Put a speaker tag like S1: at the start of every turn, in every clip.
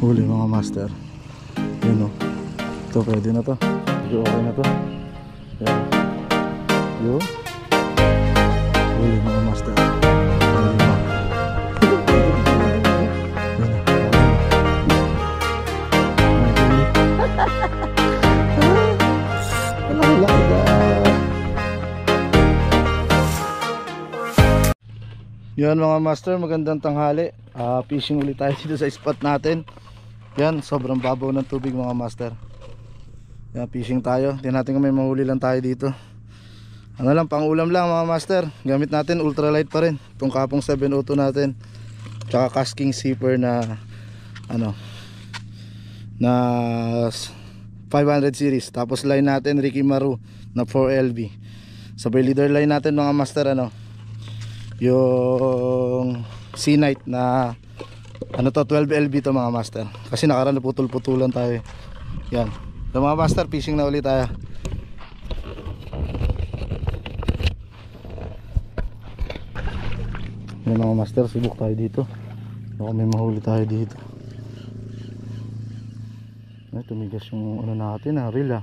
S1: Huli mga master. Yun o. Ito pwede na to. Medyo okay na to. Yan. Yun. Huli mga master. Huli na. Yan mga master, magandang tanghali. Fishing ulit tayo dito sa spot natin. Yan, sobrang babaw ng tubig mga master. Yan, fishing tayo. Tingnan natin kung may mahuli lang tayo dito. Ano lang, pang ulam lang mga master. Gamit natin ultralight pa rin. Itong kapong 702 natin. Tsaka casking zipper na ano, na 500 series. Tapos line natin Ricky Maru na 4LB. Sabay leader line natin mga master, ano, yung C-Night na ano to, 12LB to mga master. Kasi nakaraan naputol-putulan tayo. Yan. So mga master, fishing na ulit tayo. Yan mga master, subok tayo dito. Baka may mahuli tayo dito. Ay, tumigas yung ano natin, reel .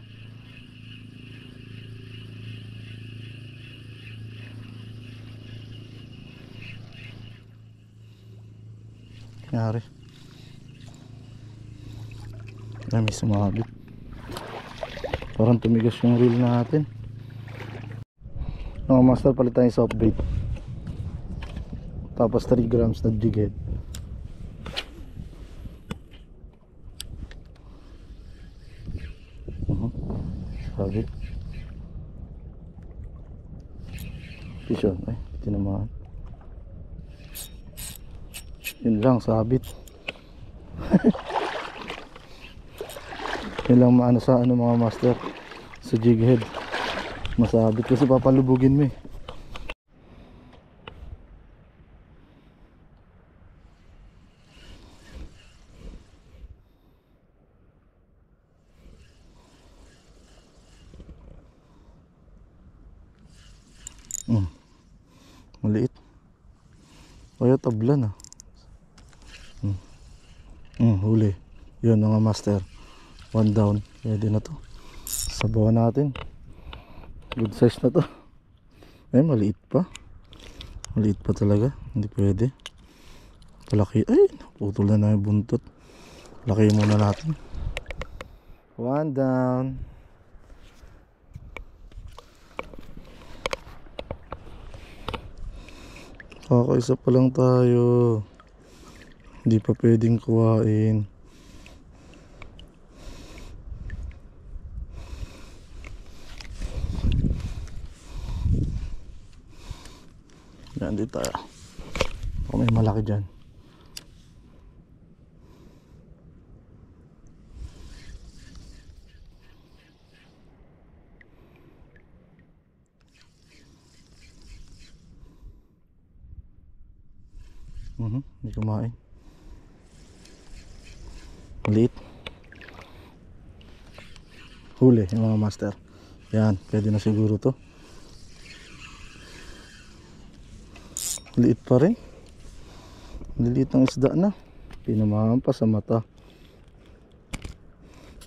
S1: Nangyari. Ay, may sumabit. Parang tumigas yung reel natin. Mga master, palit tayo soft bait. Tapos 3 grams na jig head. Sabit. Fish on. Ay, tinamaan. Yun lang, sabit. Yun lang maano sa ano mga master, sa jig head. Masabit kasi papalubugin mo . Maliit. Kaya tablan . Huli. Yun mga master. 1 down. Pwede na to. Sabawan natin. Good size na to. Ay, maliit pa. Maliit pa talaga. Hindi pwede. Palaki. Ay, putol na yung buntot. Laki muna natin. 1 down. Kakaisa pa lang tayo. Hindi pa pwedeng kuhain. Yan, dito tayo. Baka may malaki dyan. Hindi kumain. Maliit. Huli yung mga master. Yan, pwede na siguro to. Liit pa rin. Liliit ng isda na. Pinamahan pa sa mata.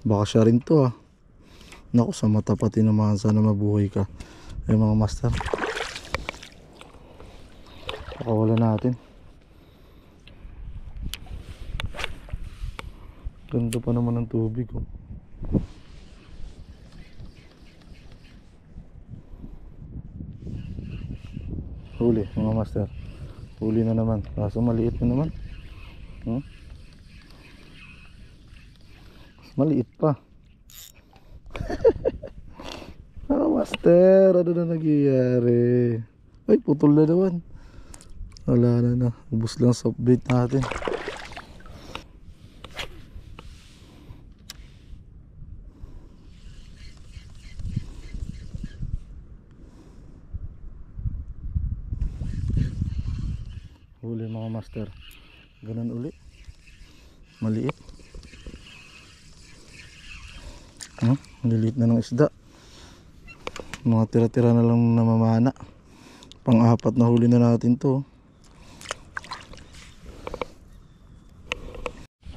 S1: Baka siya rin to . Naku, sa mata pa tinamahan. Sana mabuhay ka. Ay mga master, pakawala natin. Ganda pa naman ng tubig . Huli mga master. Huli na naman. Kaso maliit na naman. Mas maliit pa. Mga master, ano na nagyayari? Ay, putol na naman. Wala na. Ubus lang soft bait natin. Huli mga master. Ganun uli. Maliit. Maliliit na ng isda. Mga tira-tira na lang namamana. Pang-apat na huli na natin to.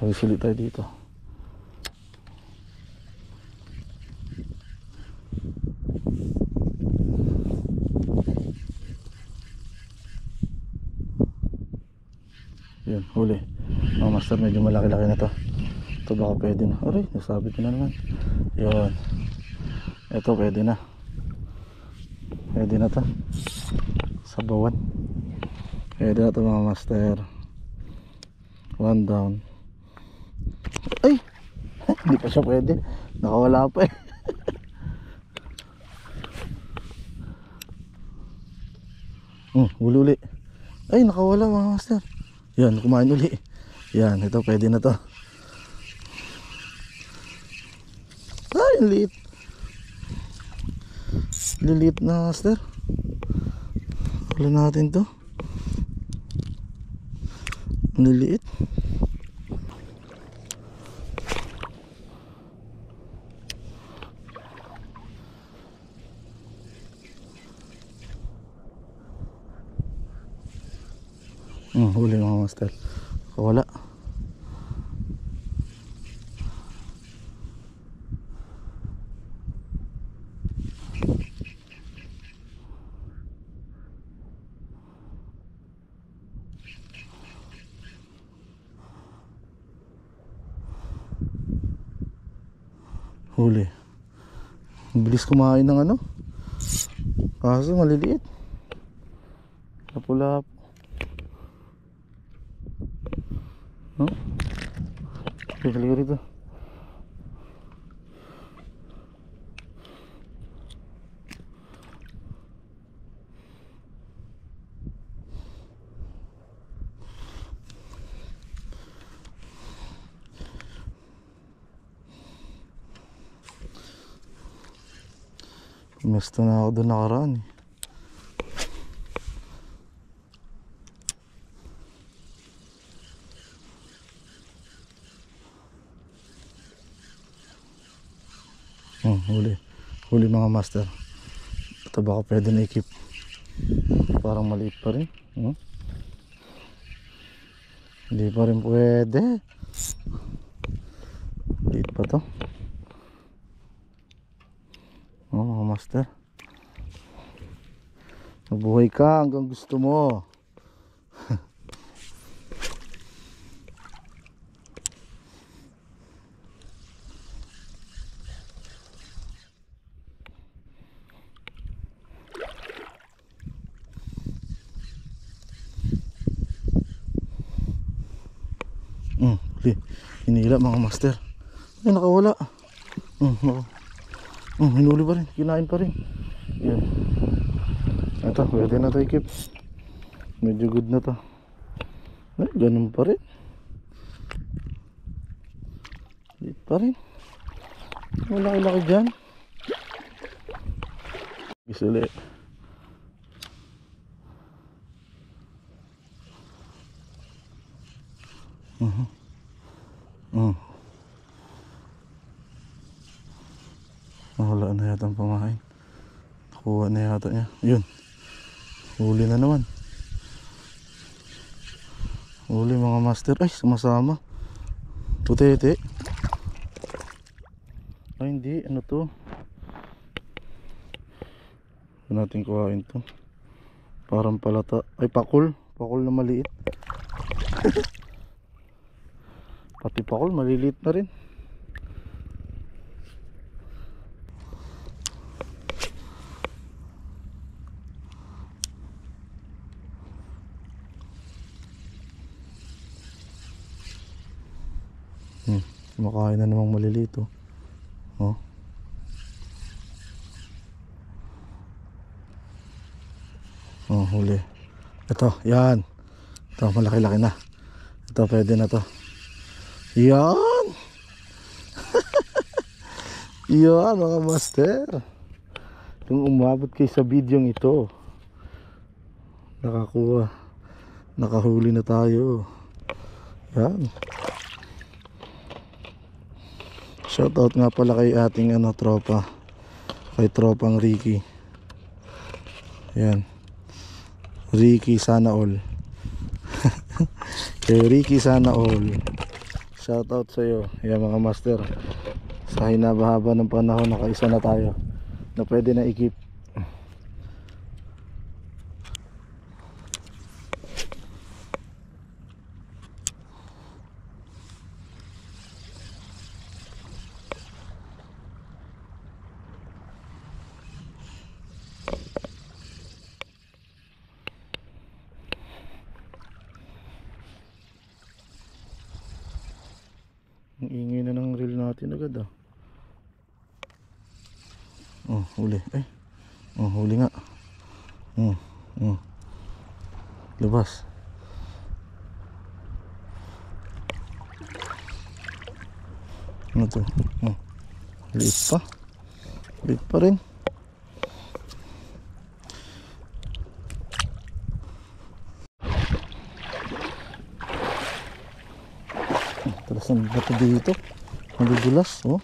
S1: Sili tayo dito. Yun, huli. Mga master, medyo malaki-laki na to. Ito baka pwede na. Aray, nasabi ko na naman. Yun. Ito pwede na. Pwede na to. Sabawan. Pwede na to mga master. One down. Ay! Hindi pa siya pwede. Nakawala pa eh. Huli uli. Ay, nakawala mga master. Yan, kumain uli. Yan, ito pwede na to. Ay, liit. Lilit na master. Wala natin to. Liliit. Huli mga master. Wala. Huli. Bilis kumain ng ano. Kaso maliliit. Lapu-lapu. No? Pili ko rito. Gusto na ako doon nakaraan eh. Huli mga master. Ito baka pwede na i-keep. Parang maliit pa rin. Hindi pa rin pwede. Maliit pa to. Mga master, mabuhay ka hanggang gusto mo. Hinila mga master. Ay, nakawala. Hinuli pa rin, kinain pa rin. Yan. Ito, pwede na ito i-keep. Medyo good na to. Ay, ganun pa rin. Liit pa rin. Malaki-laki dyan. Isuli. Wala na yata ang pamahain. Nakuha na yata niya. Yun. Huli na naman. Huli mga master. Ay, sumasama. Putete. Ay, hindi. Ano to? Ito natin kuhain to. Parang palata. Ay, pakul. Pakul na maliit. Pati pakul, maliliit na rin. Kumakain na namang malilito. Huli. Ito, yan. Ito, malaki-laki na. Ito, pwede na to. Yan. Yan mga master. Kung umabot kayo sa video ito, nakakuha, nakahuli na tayo. Yan. Shoutout nga pala kay ating tropa, kay tropang Ricky. Yan, Ricky sana all. Kay Ricky sana all. shout out sa iyo. Yan mga master. Sa hinabahaba ng panahon, nakaisa na tayo na pwede na i-keep. Ang ingay na ng reel natin agad ah. Oh, huli. Oh, huli nga. Oh. Labas. Ano to? Oh. Liit pa. Liit pa rin. Talas ng bato dito. Madudulas, oh.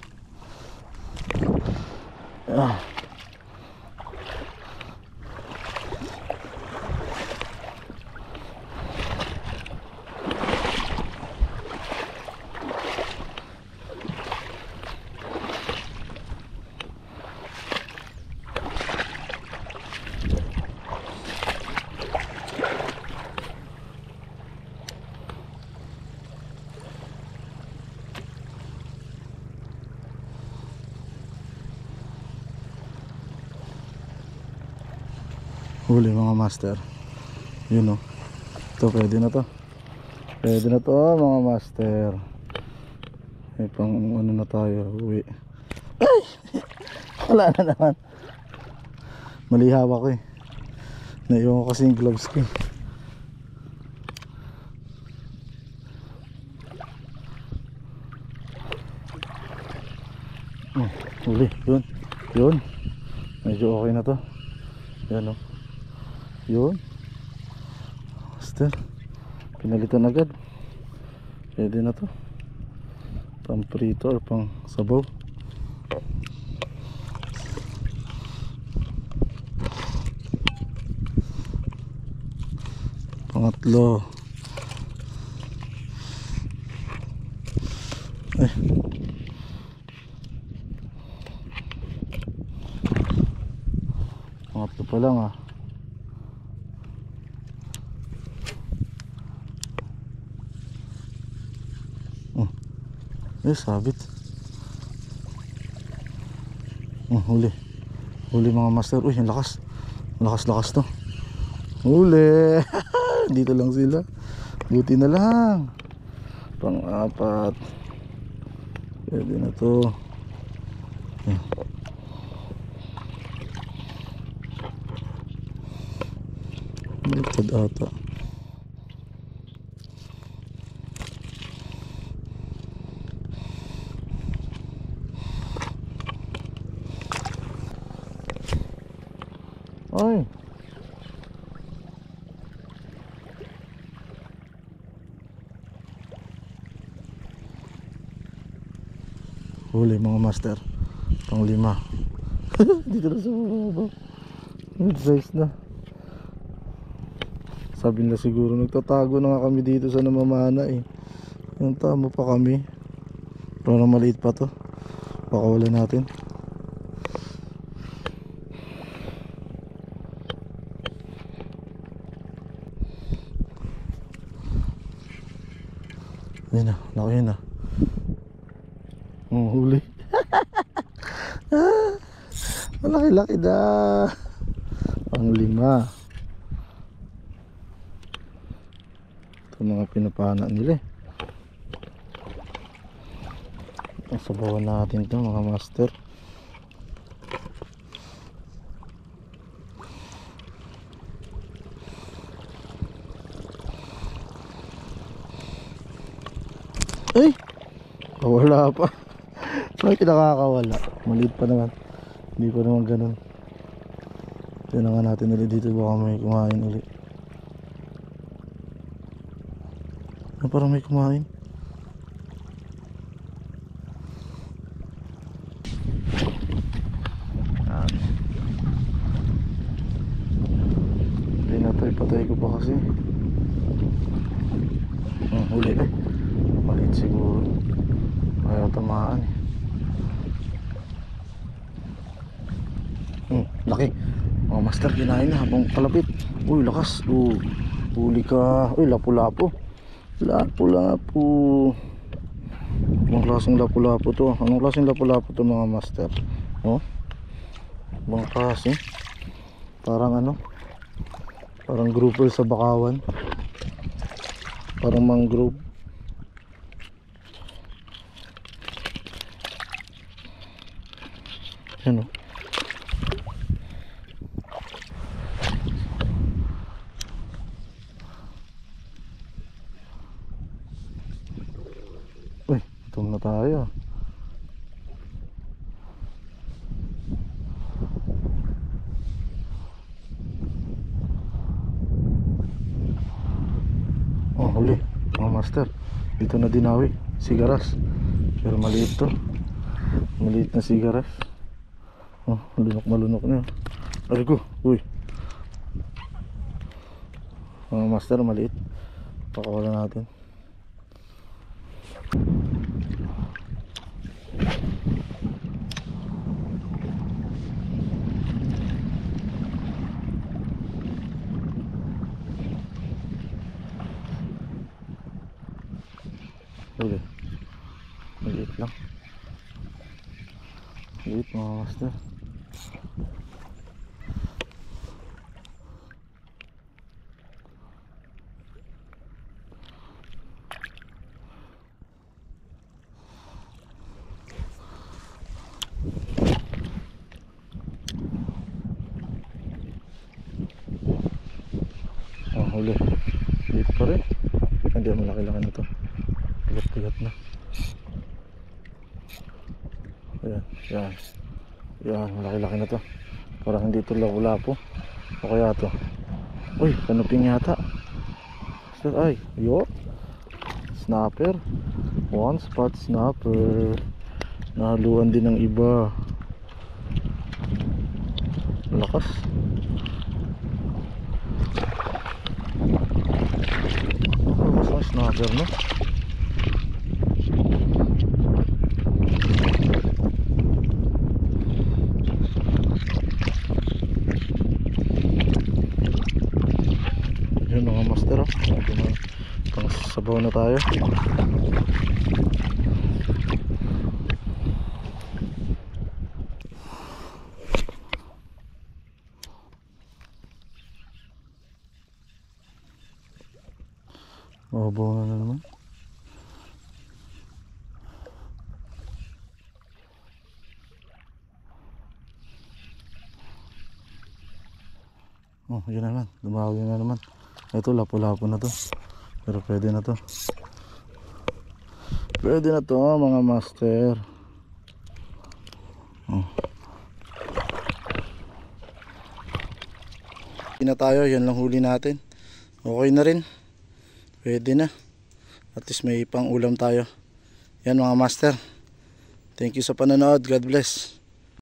S1: Huli mga master. Yun o. Ito pwede na to. Pwede na to mga master. May pang ano na tayo. Uwi. Ay! Wala na naman. Mali hawak ko eh. Naiwan ko kasi yung gloves ko eh. Huli. Yun. Medyo okay na to. Yan o. Yun. Master. Pinalitan agad. Pwede na to. Pang prito or pang sabaw. Pangatlo. Pangatlo pa lang ah. Sabit. Huli mga master. Uy, ang lakas. Lakas to. Huli. Dito lang sila. Buti na lang. Pang-apat. Pwede na to. Baliktad ata. Ay. Huli mga master. Pang 5. Dito na sa baba. Good size na. Sabi na siguro nagtatago na nga kami dito sa namamana eh. Yung tama pa kami. Pero maliit pa to. Pakawala natin. Ayun na, laki na. Huli. Malaki-laki na. Pang 5. Ito mga pinapana nila eh. Sabawan natin ito mga master. Ay! Wala pa. Bakit nakakawala? Maliit pa naman. Hindi pa naman ganun. Tignan nga natin ulit dito. Baka may kumain ulit. Parang may kumain. Hindi na ito. Ipatay ko pa kasi. Huli eh. Maliit siguro. Ayaw tamaan eh. Laki. Mga master, kinain na habang kalapit. Uy, lakas. Huli ka. Uy, lapu-lapu. Lapu-lapu. Anong klaseng lapu-lapu to? Anong klaseng lapu-lapu to mga master? Oh? Ibang klase. Parang ano? Parang grouper sa Bakawan. Parang mangrove. Yan o. Uy, gutom na tayo. Oh, huli mga master. Dito na dinawi, sigaras. Pero maliit to. Maliit na sigaras. Oh, malunok na yun. Arigo, uy. Mga master, maliit. Pakawala natin. Huli. Maliit lang. Maliit mga master. Oh, huli. Dito pa rin. Hindi, malaki-laki na to. Tigat-tigat na. Ayan, yan. Yan, malaki-laki na to. Parang hindi ito lapu-lapu. O kaya to? Uy, kanuping yata. Sir, ay, yo. Snapper. One spot snapper. Nahaluan din ng iba. Lakas. Lakas ang snapper, no? Yun mga master, oh. Pang sabaw na tayo. Mababaw na naman. Oh, yun na naman. Dumawi na naman. Ito, lapu-lapu na to. Pero pwede na to. Pwede na to mga master. Oh. Hindi na tayo. Yan lang huli natin. Okay na rin. Pwede na. At least may pang ulam tayo. Yan mga master. Thank you sa panonood. God bless.